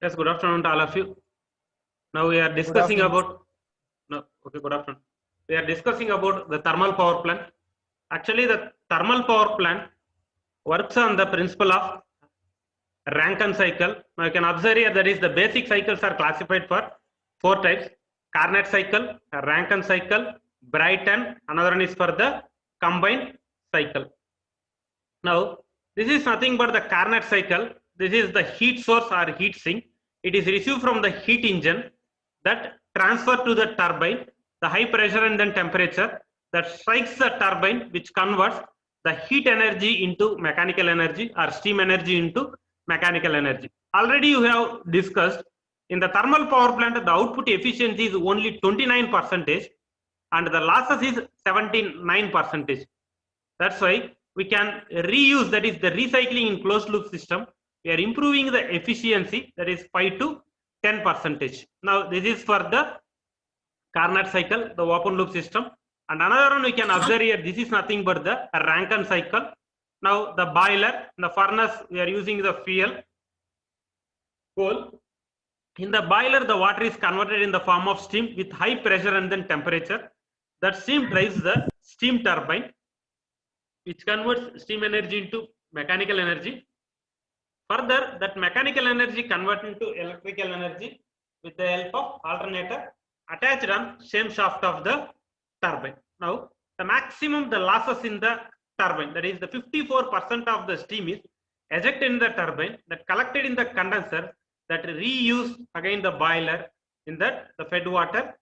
Yes, good afternoon to all of you. Now we are Good discussing afternoon. about no, okay, good afternoon. We are discussing about the thermal power plant. Actually, the thermal power plant works on the principle of Rankine cycle. Now you can observe here that is the basic cycles are classified for four types: Carnot cycle, Rankine cycle, Brayton. Another one is for the combined cycle. Now, this is nothing but the Carnot cycle. This is the heat source or heat sink. It is received from the heat engine that transfer to the turbine, the high pressure and then temperature that strikes the turbine, which converts the heat energy into mechanical energy or steam energy into mechanical energy. Already you have discussed in the thermal power plant, the output efficiency is only 29% and the losses is 79%. That's why we can reuse, that is the recycling in closed loop system. We are improving the efficiency, that is 5 to 10%. Now this is for the Carnot cycle, the open loop system. And another one we can observe here, this is nothing but the Rankine cycle. Now the boiler, the furnace, we are using the fuel, coal. In the boiler, the water is converted in the form of steam with high pressure and then temperature. That steam drives the steam turbine, which converts steam energy into mechanical energy. Further, that mechanical energy converted into electrical energy with the help of alternator attached on same shaft of the turbine. Now, the maximum the losses in the turbine, that is the 54% of the steam is ejected in the turbine, that collected in the condenser, that reused again the boiler, in that the fed water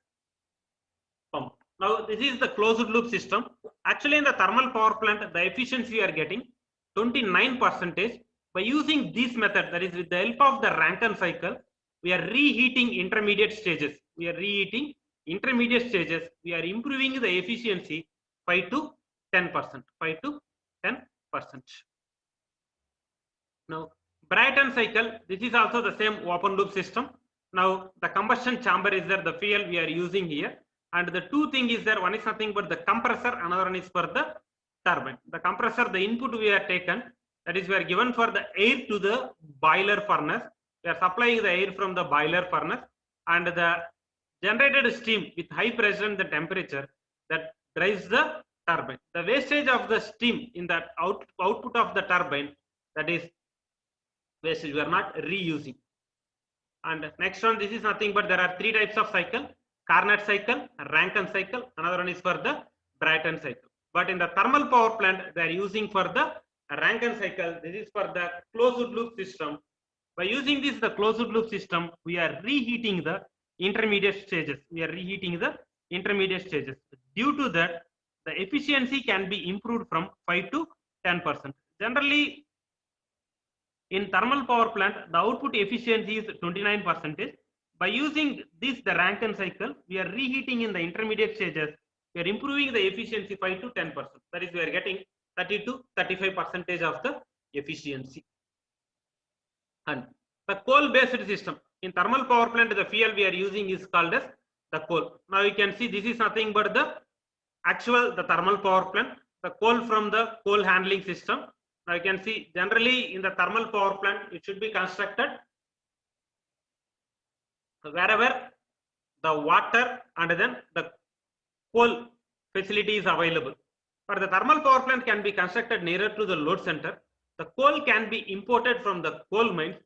pump. Now this is the closed loop system. Actually in the thermal power plant, the efficiency we are getting 29%. By using this method, that is with the help of the Rankine cycle, we are reheating intermediate stages. We are improving the efficiency 5 to 10%. 5 to 10%. Now Brayton cycle, this is also the same open loop system. Now the combustion chamber is there, the fuel we are using here. And the two things is there, one is nothing but the compressor, another one is for the turbine. The compressor, the input we are taken, that is we are given for the air to the boiler furnace. We are supplying the air from the boiler furnace, and the generated steam with high pressure and the temperature that drives the turbine. The wastage of the steam in the output of the turbine, that is wastage, we are not reusing. And next one, this is nothing but there are three types of cycle: Carnot cycle, Rankine cycle, another one is for the Brayton cycle. But in the thermal power plant, they are using for the Rankine cycle. This is for the closed loop system. By using this, the closed loop system, we are reheating the intermediate stages. Due to that, the efficiency can be improved from 5 to 10%. Generally, in thermal power plant, the output efficiency is 29%. By using this, the Rankine cycle, we are reheating in the intermediate stages. We are improving the efficiency 5 to 10%. That is, we are getting 30 to 35% of the efficiency. And the coal-based system, in thermal power plant, the fuel we are using is called as the coal. Now you can see this is nothing but the thermal power plant, the coal from the coal handling system. Now you can see generally in the thermal power plant, it should be constructed wherever the water and then the coal facility is available. For the thermal power plant can be constructed nearer to the load center. The coal can be imported from the coal mines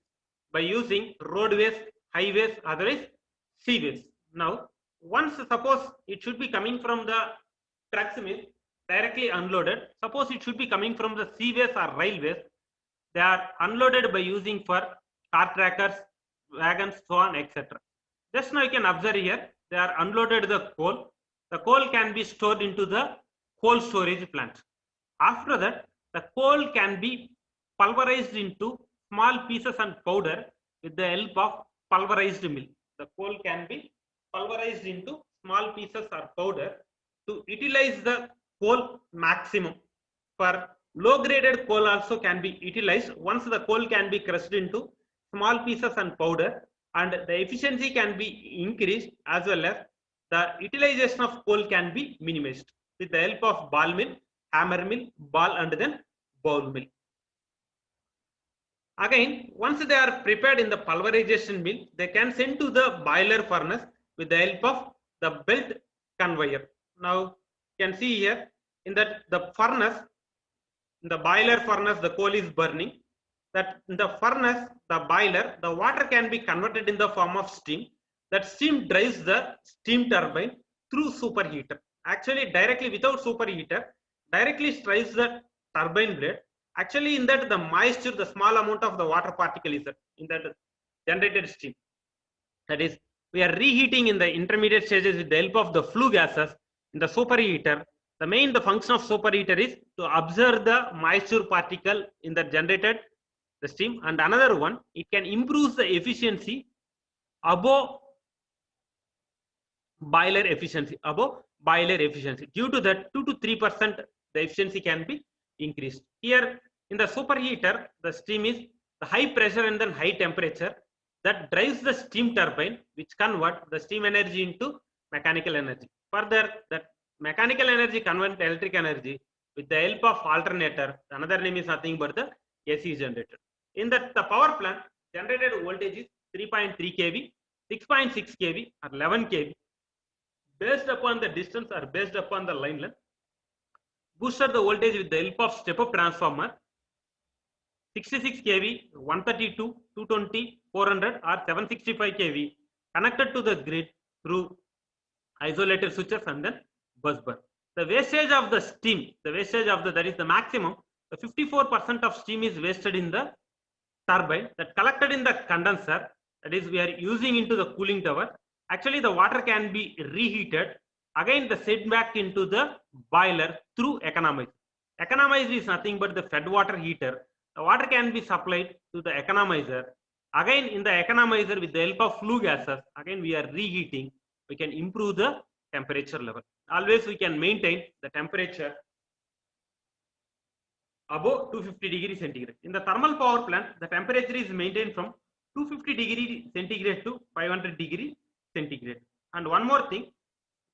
by using roadways, highways, otherwise seaways. Now, once suppose it should be coming from the trucks means directly unloaded. Suppose it should be coming from the seaways or railways. They are unloaded by using for car trackers, wagons, so on, etc. Just now you can observe here, they are unloaded the coal. The coal can be stored into the coal storage plant. After that, the coal can be pulverized into small pieces and powder with the help of pulverized mill. The coal can be pulverized into small pieces or powder to utilize the coal maximum. For low graded coal also can be utilized. Once the coal can be crushed into small pieces and powder, and the efficiency can be increased, as well as the utilization of coal can be minimized with the help of ball mill, hammer mill, ball and then bowl mill. Again, once they are prepared in the pulverization mill, they can send to the boiler furnace with the help of the belt conveyor. Now, you can see here in that the furnace, in the boiler furnace, the coal is burning. That in the furnace, the boiler, the water can be converted in the form of steam. That steam drives the steam turbine through superheater. Actually, directly without superheater, directly drives the turbine blade. Actually, in that the moisture, the small amount of the water particle is in that generated steam. That is, we are reheating in the intermediate stages with the help of the flue gases in the superheater. The function of superheater is to observe the moisture particle in the generated the steam, and another one, it can improve the efficiency above boiler efficiency. Due to that, 2 to 3% the efficiency can be increased. Here in the superheater, the steam is the high pressure and then high temperature that drives the steam turbine, which convert the steam energy into mechanical energy. Further, that mechanical energy convert electric energy with the help of alternator. Another name is nothing but the AC generator. In that, the power plant generated voltage is 3.3 kV, 6.6 kV, or 11 kV, based upon the distance or based upon the line length. Boosted the voltage with the help of step-up transformer. 66 kV, 132, 220, 400 or 765 kV connected to the grid through isolated switches and then bus bar. The wastage of the steam, that is the maximum, the 54% of steam is wasted in the turbine that collected in the condenser, that is we are using into the cooling tower. Actually, the water can be reheated, again the sent back into the boiler through economizer. Economizer is nothing but the fed water heater. The water can be supplied to the economizer. Again, in the economizer, with the help of flue gases, again we are reheating. We can improve the temperature level. Always we can maintain the temperature above 250 degrees centigrade. In the thermal power plant, the temperature is maintained from 250 degrees centigrade to 500 degrees centigrade. And one more thing,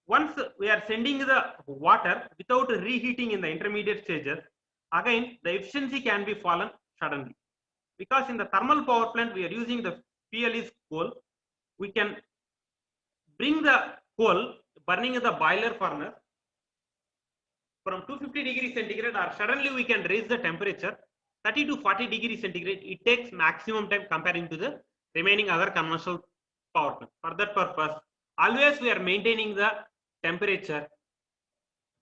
once we are sending the water without reheating in the intermediate stages, again the efficiency can be fallen suddenly. Because in the thermal power plant, we are using the fuel is coal. We can bring the coal burning in the boiler furnace from 250 degrees centigrade, or suddenly we can raise the temperature 30 to 40 degrees centigrade. It takes maximum time comparing to the remaining other conventional power plant. For that purpose, always we are maintaining the temperature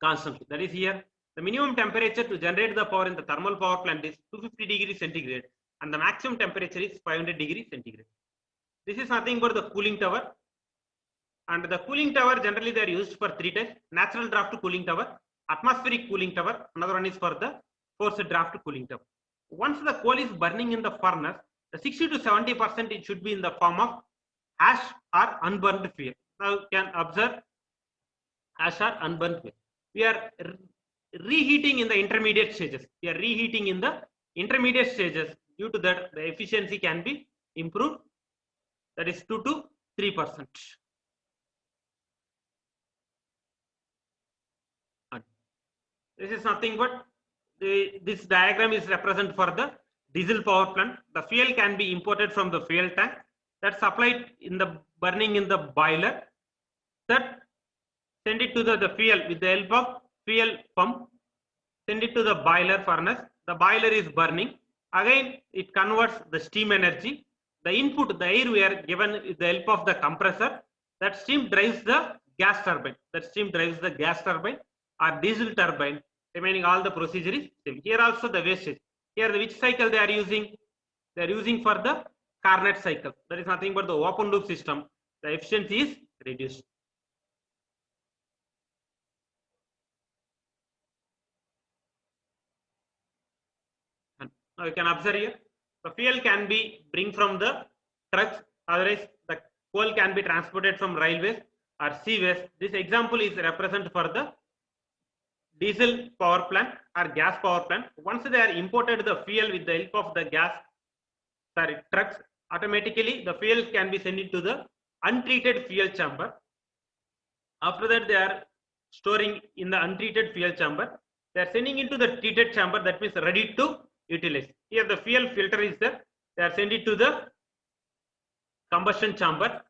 constantly. That is, here the minimum temperature to generate the power in the thermal power plant is 250 degrees centigrade and the maximum temperature is 500 degrees centigrade. This is nothing but the cooling tower. And the cooling tower, generally they are used for 3 types: natural draft cooling tower, atmospheric cooling tower, another one is for the forced draft cooling tower. Once the coal is burning in the furnace, the 60 to 70% it should be in the form of ash or unburned fuel. Now you can observe ash or unburned fuel. We are reheating in the intermediate stages. Due to that, the efficiency can be improved. That is 2 to 3%. This is nothing but this diagram is represent for the diesel power plant. The fuel can be imported from the fuel tank that's supplied in the burning in the boiler, that send it to the fuel with the help of fuel pump, send it to the boiler furnace. The boiler is burning. Again, it converts the steam energy. The input, the air we are given with the help of the compressor. That steam drives the gas turbine. Or diesel turbine. Remaining all the procedure is same. Here also the wastage. Here which cycle they are using? They are using for the Carnot cycle. That is nothing but the open loop system. The efficiency is reduced. And now you can observe here. The fuel can be bring from the trucks. Otherwise, the coal can be transported from railways or seaways. This example is represent for the diesel power plant or gas power plant. Once they are imported the fuel with the help of the trucks, automatically the fuel can be sent into the untreated fuel chamber. After that, they are storing in the untreated fuel chamber. They are sending into the treated chamber, that means ready to utilize. Here the fuel filter is there. they are sent it to the combustion chamber.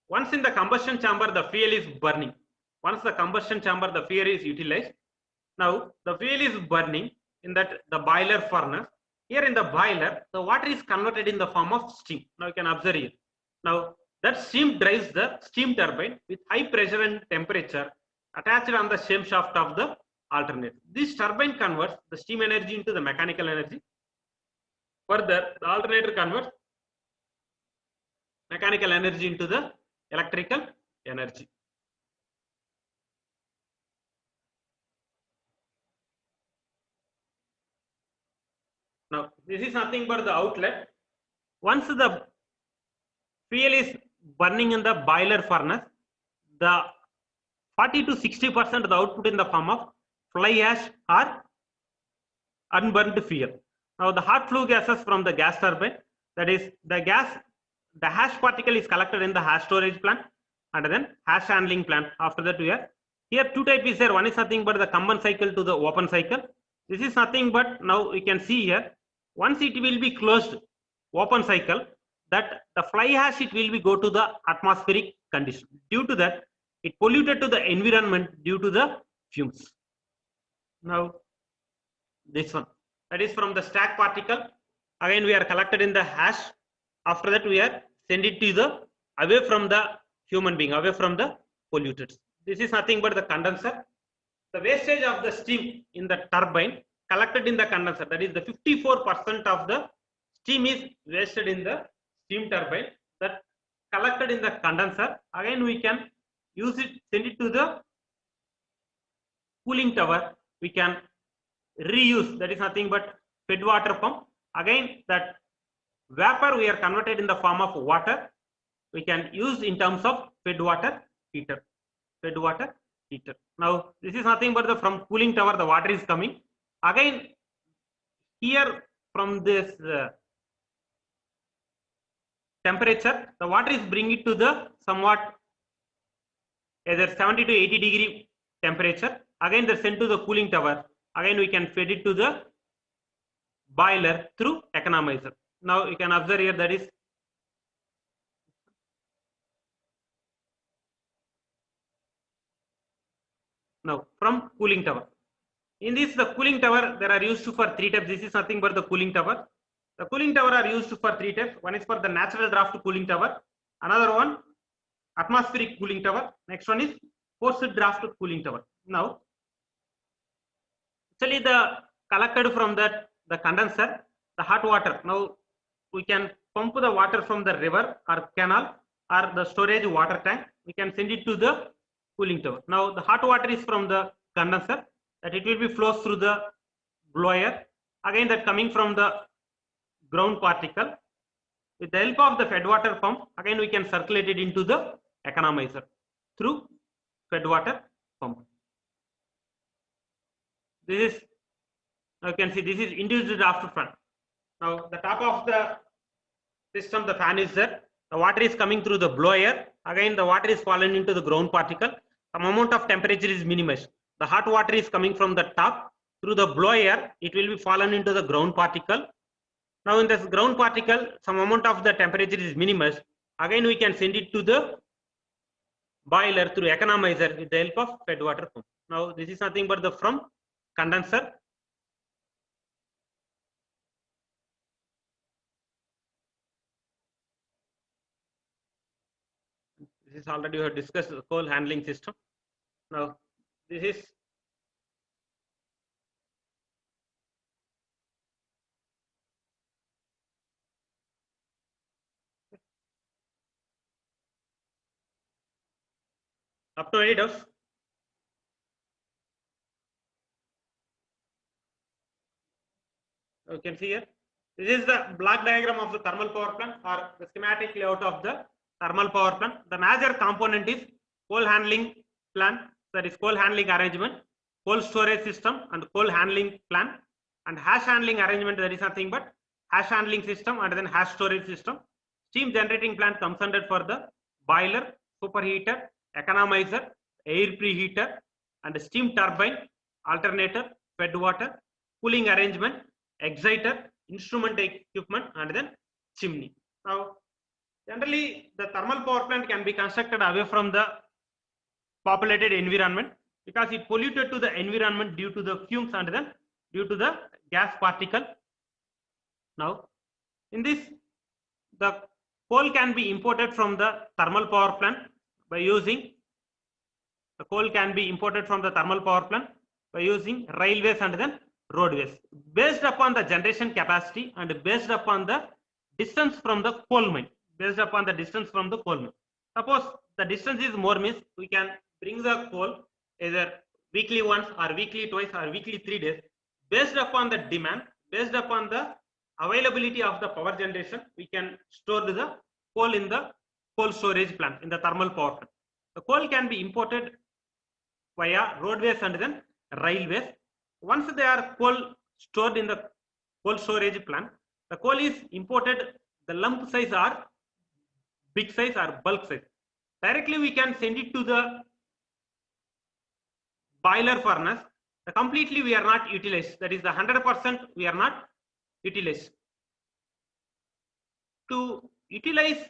Once in the combustion chamber, the fuel is burning. Once the combustion chamber, the fuel is utilized. Now the fuel is burning in that the boiler furnace. Here in the boiler, the water is converted in the form of steam. Now you can observe here. Now that steam drives the steam turbine with high pressure and temperature attached on the same shaft of the alternator. This turbine converts the steam energy into the mechanical energy. Further, the alternator converts mechanical energy into the electrical energy. Now this is nothing but the outlet. Once the fuel is burning in the boiler furnace, the 40 to 60% of the output in the form of fly ash or unburned fuel. Now the hot flue gases from the gas turbine, that is the gas, the hash particle is collected in the hash storage plant and then hash handling plant. After that we are here two types is there. One is nothing but the combined cycle to the open cycle. This is nothing but now we can see here, once it will be closed open cycle, that the fly ash it will be go to the atmospheric condition. Due to that, it polluted to the environment due to the fumes. Now this one, that is from the stack particle. Again we are collected in the hash. After that we are send it to the away from the human being, away from the pollutants. This is nothing but the condenser. The wastage of the steam in the turbine collected in the condenser, that is the 54% of the steam is wasted in the steam turbine that collected in the condenser. Again we can use it, send it to the cooling tower. We can reuse, that is nothing but fed water pump. Again that vapor we are converted in the form of water. We can use in terms of fed water heater. Fed water heater. Now this is nothing but the from cooling tower the water is coming. Again here from this temperature, the water is bring it to the somewhat either 70 to 80 degree temperature. Again they sent to the cooling tower. Again we can feed it to the boiler through economizer. Now you can observe here, that is now from cooling tower. In this the cooling tower there are used for three types. This is nothing but the cooling tower. The cooling tower are used for three types. One is for the natural draft cooling tower. Another one atmospheric cooling tower. Next one is forced draft cooling tower. Now actually the collected from that the condenser, the hot water. Now we can pump the water from the river or canal or the storage water tank. We can send it to the cooling tower. Now the hot water is from the condenser, that it will be flows through the blower. Again that coming from the ground particle. With the help of the fed water pump, again we can circulate it into the economizer through fed water pump. This is, you can see this is induced draft fan. Now the top of the system, the fan is there. The water is coming through the blower. Again the water is fallen into the ground particle. Some amount of temperature is minimized. The hot water is coming from the top through the blower. It will be fallen into the ground particle. Now in this ground particle, some amount of the temperature is minimized. Again we can send it to the boiler through economizer with the help of fed water pump. Now this is nothing but the from condenser. This is already we have discussed the coal handling system. Now this is up to 8 hours. You can see here. This is the block diagram of the thermal power plant or the schematic layout of the thermal power plant. The major component is coal handling plant, that is coal handling arrangement, coal storage system and coal handling plant, and hash handling arrangement, that is nothing but hash handling system and then hash storage system. Steam generating plant comes under for the boiler, superheater, economizer, air preheater and steam turbine, alternator, fed water, cooling arrangement, exciter, instrument equipment and then chimney. Now, generally, the thermal power plant can be constructed away from the populated environment because it polluted to the environment due to the fumes and then due to the gas particle. Now, in this, the coal can be imported from the thermal power plant by using railways and then roadways based upon the generation capacity and based upon the distance from the coal mine. Suppose the distance is more, means we can bring the coal either weekly once or weekly twice or weekly 3 days based upon the demand, based upon the availability of the power generation. We can store the coal in the coal storage plant in the thermal power plant. The coal can be imported via roadways and then railways. Once they are coal stored in the coal storage plant, the coal is imported, the lump size or big size or bulk size. Directly we can send it to the boiler furnace. The completely we are not utilized. That is the 100% we are not utilized. To utilize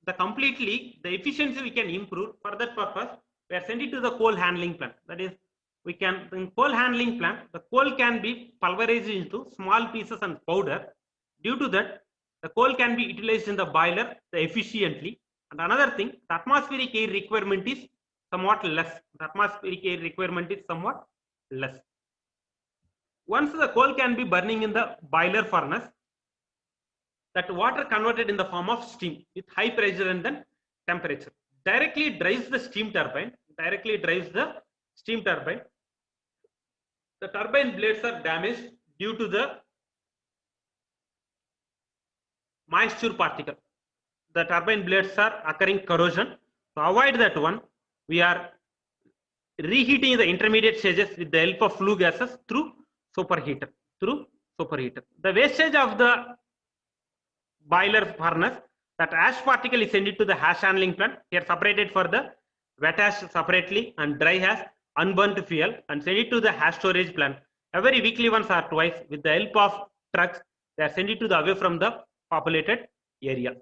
the completely, the efficiency we can improve. For that purpose, we are sending to the coal handling plant. That is, we can, in coal handling plant, the coal can be pulverized into small pieces and powder. Due to that, the coal can be utilized in the boiler efficiently. And another thing, the atmospheric air requirement is somewhat less. Once the coal can be burning in the boiler furnace, that water converted in the form of steam with high pressure and then temperature directly drives the steam turbine. The turbine blades are damaged due to the moisture particle. The turbine blades are occurring corrosion. To avoid that one, we are reheating the intermediate stages with the help of flue gases through superheater. The wastage of the boiler furnace, that ash particle is sent to the ash handling plant. Here separated for the wet ash separately and dry ash, unburnt fuel, and send it to the ash storage plant. Every weekly once or twice with the help of trucks, they are sent it to the away from the populated area.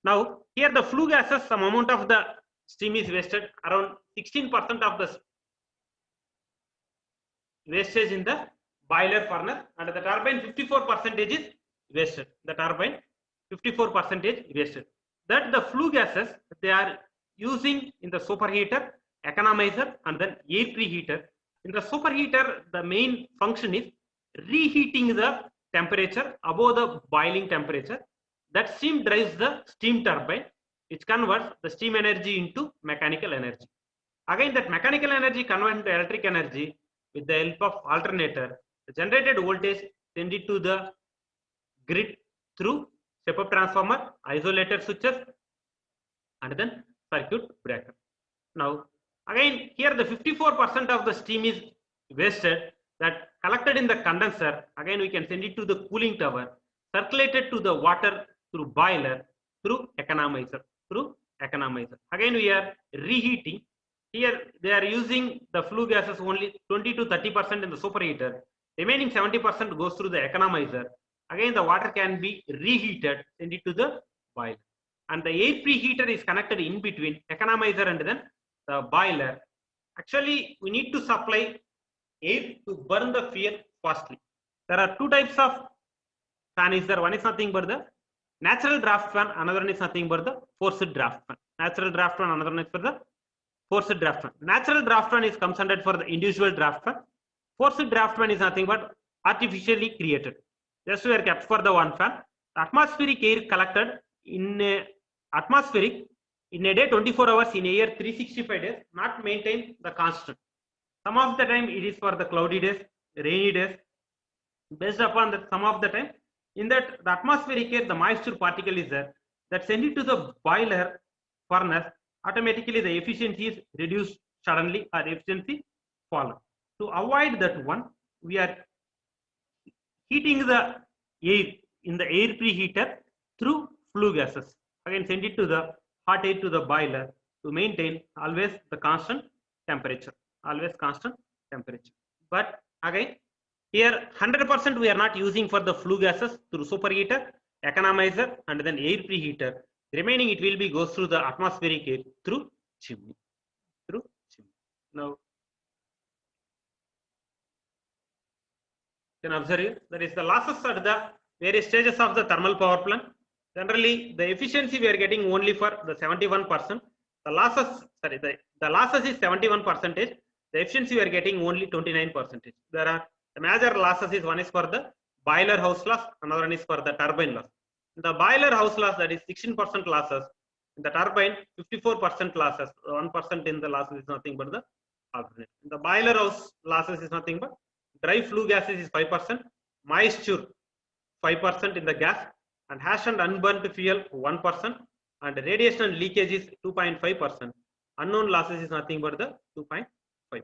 Now here the flue gases, some amount of the steam is wasted, around 16% of the wastage in the boiler furnace, and the turbine 54% is wasted. That the flue gases they are using in the superheater, economizer, and then air preheater. In the superheater, the main function is reheating the temperature above the boiling temperature. That steam drives the steam turbine, which converts the steam energy into mechanical energy. Again, that mechanical energy converts into electric energy with the help of alternator. The generated voltage send it to the grid through step-up transformer, isolated switches, and then circuit breaker. Now, again, here the 54% of the steam is wasted, that collected in the condenser. Again, we can send it to the cooling tower, circulated to the water through boiler, through economizer. Again, we are reheating. Here they are using the flue gases only 20 to 30% in the superheater. Remaining 70% goes through the economizer. Again, the water can be reheated, send it to the boiler. And the air preheater is connected in between economizer and then the boiler. Actually, we need to supply air to burn the fuel fastly. There are two types of fan is there. One is nothing but the natural draft fan, another one is nothing but the forced draft fan. Natural draft fan, another one is for the forced draft fan. Natural draft fan is comes under for the individual draft fan. Forced draft fan is nothing but artificially created. Just we are kept for the one fan. Atmospheric air collected in a atmospheric in a day 24 hours, in a year 365 days, not maintain the constant. Some of the time it is for the cloudy days, rainy days. Based upon that, some of the time in that the atmospheric air, the moisture particle is there, that send it to the boiler furnace. Automatically the efficiency is reduced suddenly or efficiency fallen. To avoid that one, we are heating the air in the air preheater through flue gases. Again, send it to the hot air to the boiler to maintain always the constant temperature. But again, Here 100% we are not using for the flue gases through superheater, economizer and then air preheater. The remaining it will be goes through the atmospheric air through chimney. Now you can observe here, that is the losses at the various stages of the thermal power plant. Generally, the efficiency we are getting only for the 71%. The losses, sorry, the losses is 71%. The efficiency we are getting only 29%. There are the major losses is one is for the boiler house loss, another one is for the turbine loss. In the boiler house loss, that is 16% losses. In the turbine, 54% losses. 1% in the losses is nothing but the alternate. In the boiler house losses is nothing but dry flue gases is 5%, moisture 5% in the gas, and hash and unburnt fuel 1%, and radiation and leakage is 2.5%. Unknown losses is nothing but the 2.5%.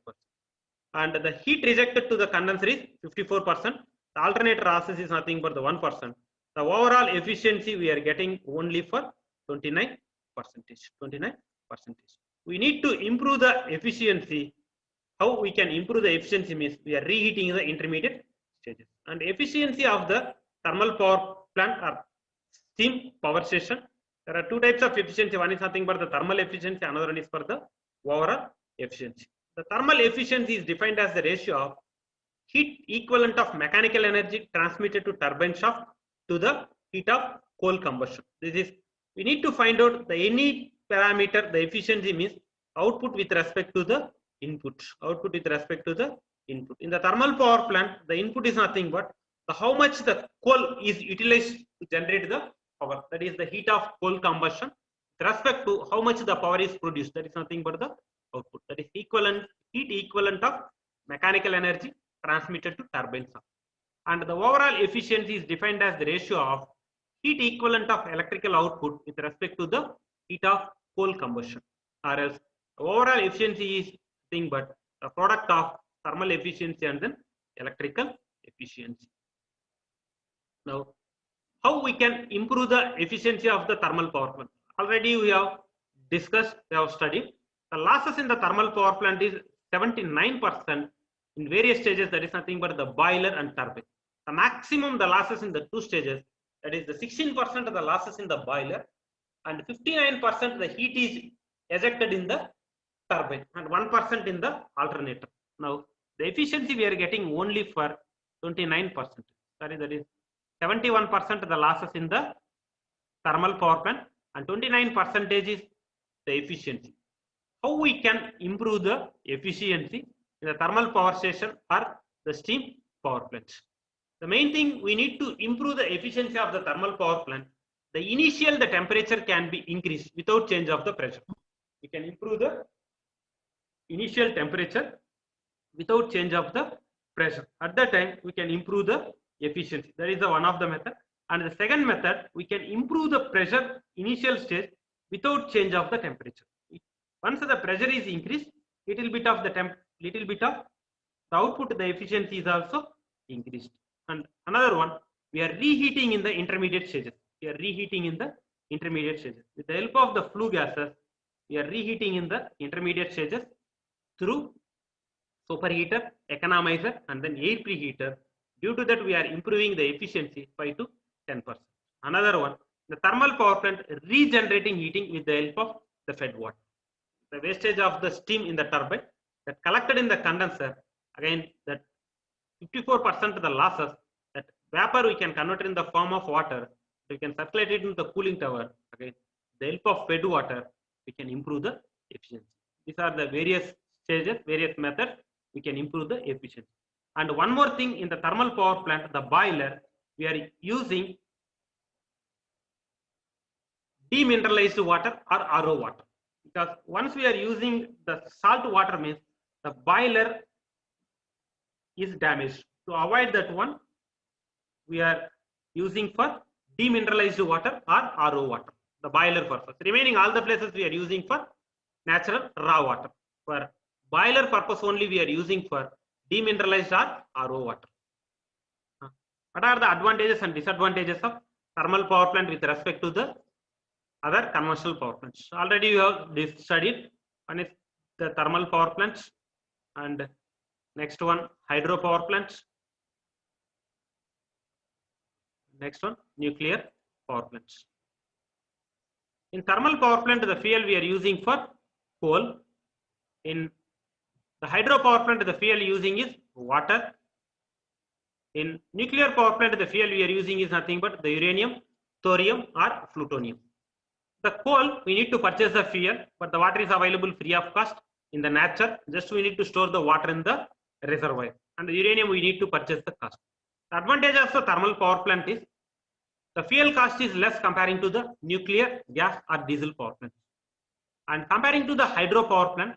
And the heat rejected to the condenser is 54%. The alternator losses is nothing but the 1%. The overall efficiency we are getting only for 29%. 29%. We need to improve the efficiency. How we can improve the efficiency means we are reheating the intermediate stages. And efficiency of the thermal power plant or steam power station. There are two types of efficiency. One is nothing but the thermal efficiency, another one is for the overall efficiency. The thermal efficiency is defined as the ratio of heat equivalent of mechanical energy transmitted to turbine shaft to the heat of coal combustion. This is, we need to find out the any parameter, the efficiency means output with respect to the input. Output with respect to the input. In the thermal power plant, the input is nothing but the how much the coal is utilized to generate the power. That is the heat of coal combustion. With respect to how much the power is produced, that is nothing but the output. That is equivalent heat equivalent of mechanical energy transmitted to turbine shaft. And the overall efficiency is defined as the ratio of heat equivalent of electrical output with respect to the heat of coal combustion, or else the overall efficiency is nothing but the product of thermal efficiency and then electrical efficiency. Now, how we can improve the efficiency of the thermal power plant? Already we have discussed, we have studied. The losses in the thermal power plant is 79% in various stages. That is nothing but the boiler and turbine. The maximum the losses in the two stages, that is the 16% of the losses in the boiler and 59% the heat is ejected in the turbine and 1% in the alternator. Now the efficiency we are getting only for 29%. Sorry, that is 71% of the losses in the thermal power plant and 29% is the efficiency. How we can improve the efficiency in the thermal power station or the steam power plant? The main thing, we need to improve the efficiency of the thermal power plant. The initial the temperature can be increased without change of the pressure. We can improve the initial temperature without change of the pressure. At that time, we can improve the efficiency. That is the one of the method. And the second method, we can improve the pressure initial stage without change of the temperature. Once the pressure is increased, little bit of the output, the efficiency is also increased. And another one, we are reheating in the intermediate stages. We are reheating in the intermediate stages. With the help of the flue gases, we are reheating in the intermediate stages through superheater, economizer, and then air preheater. Due to that, we are improving the efficiency 5 to 10%. Another one, the thermal power plant regenerating heating with the help of the fed water. The wastage of the steam in the turbine that collected in the condenser, again that 54% of the losses, that vapor we can convert in the form of water, we can circulate it into the cooling tower. Again, the help of fed water, we can improve the efficiency. These are the various stages, various methods we can improve the efficiency. And one more thing, in the thermal power plant, the boiler, we are using demineralized water or RO water. Because once we are using the salt water means the boiler is damaged. To avoid that one, we are using for demineralized water or RO water, the boiler purpose. Remaining all the places we are using for natural raw water. For boiler purpose only we are using for demineralized or RO water. What are the advantages and disadvantages of thermal power plant with respect to the other conventional power plants? Already you have studied. One is the thermal power plants, and next one hydro power plants, Next one, nuclear power plants. In thermal power plant, the fuel we are using for coal. In the hydropower plant, the fuel using is water. In nuclear power plant, the fuel we are using is nothing but the uranium, thorium or plutonium. The coal, we need to purchase the fuel, but the water is available free of cost in the nature. Just we need to store the water in the reservoir. And the uranium, we need to purchase the cost. The advantage of the thermal power plant is the fuel cost is less comparing to the nuclear, gas or diesel power plant. And comparing to the hydropower plant,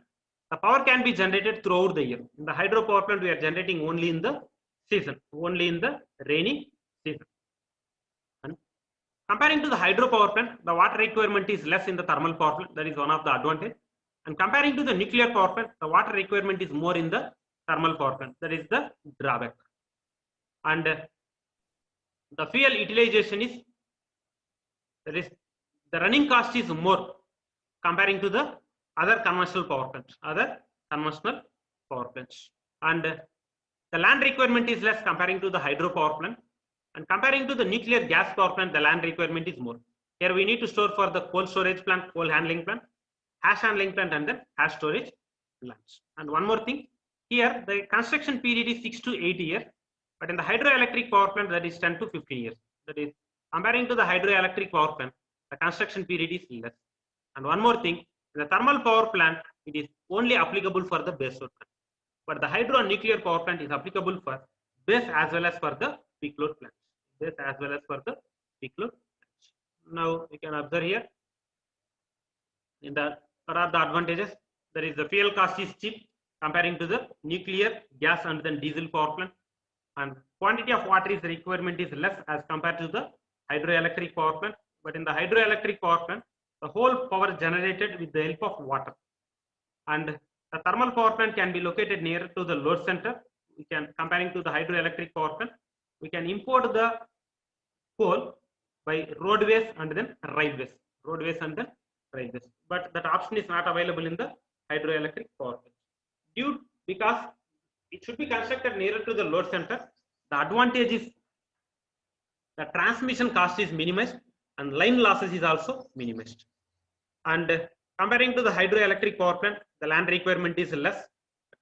the power can be generated throughout the year. In the hydropower plant, we are generating only in the season, only in the rainy season. And comparing to the hydropower plant, the water requirement is less in the thermal power plant. That is one of the advantage. And comparing to the nuclear power plant, the water requirement is more in the thermal power plant. That is the drawback. And the fuel utilization is, that is, the running cost is more comparing to the other conventional power plants, and the land requirement is less comparing to the hydropower plant, and comparing to the nuclear gas power plant, the land requirement is more. Here we need to store for the coal storage plant, coal handling plant, hash handling plant, and then hash storage plants. And one more thing, here the construction period is 6 to 8 years, but in the hydroelectric power plant, that is 10 to 15 years. That is, comparing to the hydroelectric power plant, the construction period is less. And one more thing, the thermal power plant, it is only applicable for the base load plant, but the hydro and nuclear power plant is applicable for base as well as for the peak load plants. Base as well as for the peak load plants. Now we can observe here, in the what are the advantages? There is the fuel cost is cheap comparing to the nuclear, gas, and then diesel power plant, and quantity of water is requirement is less as compared to the hydroelectric power plant. But in the hydroelectric power plant, the whole power generated with the help of water, and the thermal power plant can be located near to the load center. We can, comparing to the hydroelectric power plant, we can import the coal by roadways and then railways, but that option is not available in the hydroelectric power plant. Because it should be constructed nearer to the load center, the advantage is the transmission cost is minimized and line losses is also minimized. And comparing to the hydroelectric power plant, the land requirement is less.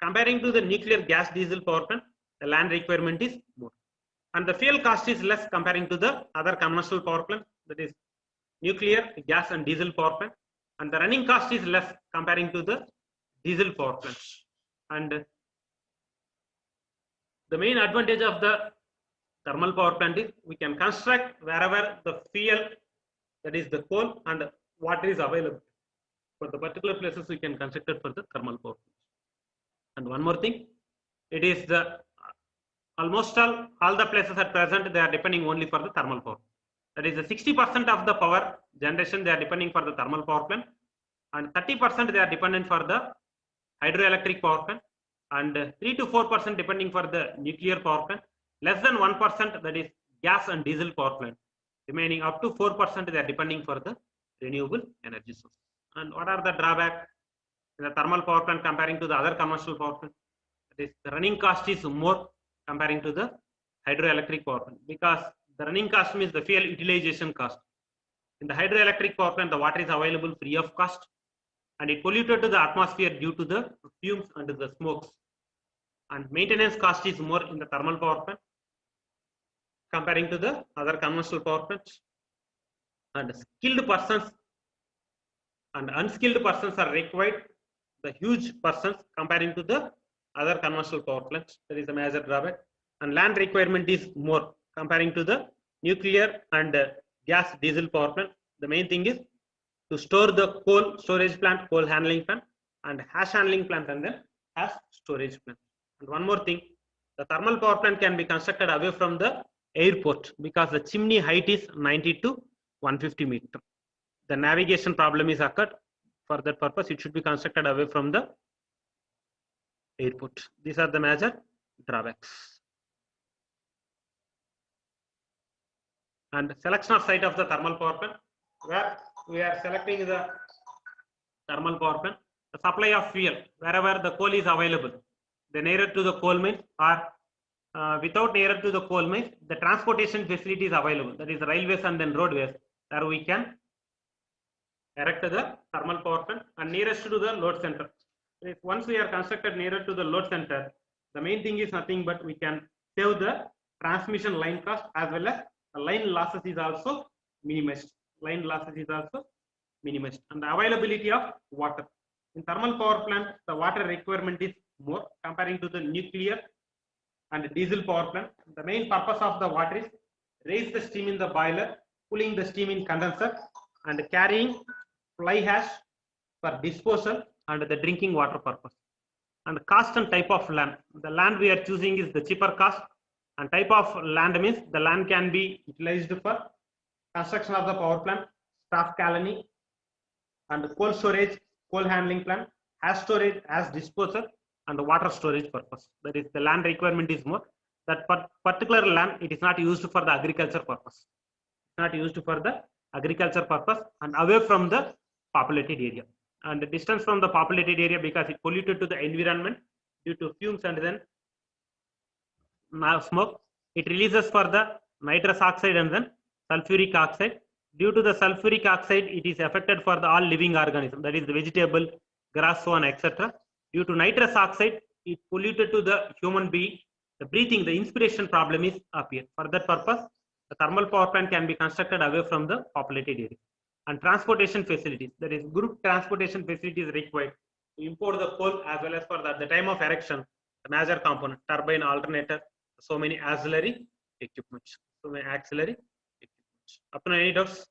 Comparing to the nuclear, gas, diesel power plant, the land requirement is more. And the fuel cost is less comparing to the other conventional power plant, that is nuclear, gas, and diesel power plant. And the running cost is less comparing to the diesel power plants. And the main advantage of the thermal power plant is we can construct wherever the fuel, that is the coal and water is available. For the particular places, we can construct it for the thermal power plant. And one more thing, it is the almost all the places at present, they are depending only for the thermal power. That is the 60% of the power generation they are depending for the thermal power plant, and 30% they are dependent for the hydroelectric power plant, and 3 to 4% depending for the nuclear power plant, less than 1% that is gas and diesel power plant, remaining up to 4% they are depending for the renewable energy source. And what are the drawbacks in the thermal power plant comparing to the other conventional power plant? That is, the running cost is more comparing to the hydroelectric power plant, because the running cost means the fuel utilization cost. In the hydroelectric power plant, the water is available free of cost, and it polluted to the atmosphere due to the fumes and the smokes. And maintenance cost is more in the thermal power plant comparing to the other conventional power plants. And skilled persons and unskilled persons are required, the huge persons comparing to the other conventional power plants. There is a major drawback. And land requirement is more comparing to the nuclear and gas, diesel power plant. The main thing is to store the coal storage plant, coal handling plant, and hash handling plant, and then hash storage plant. And one more thing, the thermal power plant can be constructed away from the airport because the chimney height is 90 to 150 meters. The navigation problem is occurred. For that purpose, it should be constructed away from the airport. These are the major drawbacks. And selection of site of the thermal power plant, where we are selecting the thermal power plant, the supply of fuel wherever the coal is available, the nearer to the coal mine or without nearer to the coal mines, the transportation facilities available, that is railways and then roadways, there we can erect the thermal power plant and nearest to the load center. If once we are constructed nearer to the load center, the main thing is nothing but we can save the transmission line cost as well as the line losses is also minimized. Line losses is also minimized, and the availability of water. In thermal power plant, the water requirement is more comparing to the nuclear and diesel power plant. The main purpose of the water is raise the steam in the boiler, cooling the steam in condenser, and carrying fly ash for disposal and the drinking water purpose. And cost and type of land. The land we are choosing is the cheaper cost, and type of land means the land can be utilized for construction of the power plant, staff colony, and coal storage, coal handling plant, as storage, as disposal, and the water storage purpose. That is, the land requirement is more. That particular land, it is not used for the agriculture purpose. Not used for the agriculture purpose and away from the populated area. And the distance from the populated area because it polluted to the environment due to fumes and then smoke. It releases for the nitrous oxide and then sulfuric oxide. Due to the sulfuric oxide, it is affected for the all living organisms, that is the vegetable, grass, so on, etc. Due to nitrous oxide, it polluted to the human being. The breathing, the inspiration problem is appear. For that purpose, the thermal power plant can be constructed away from the populated area. And transportation facilities, that is group transportation facilities required to import the coal as well as for the, at the time of erection, the major component, turbine, alternator, so many auxiliary equipments. So many auxiliary equipments. Up to any doubts?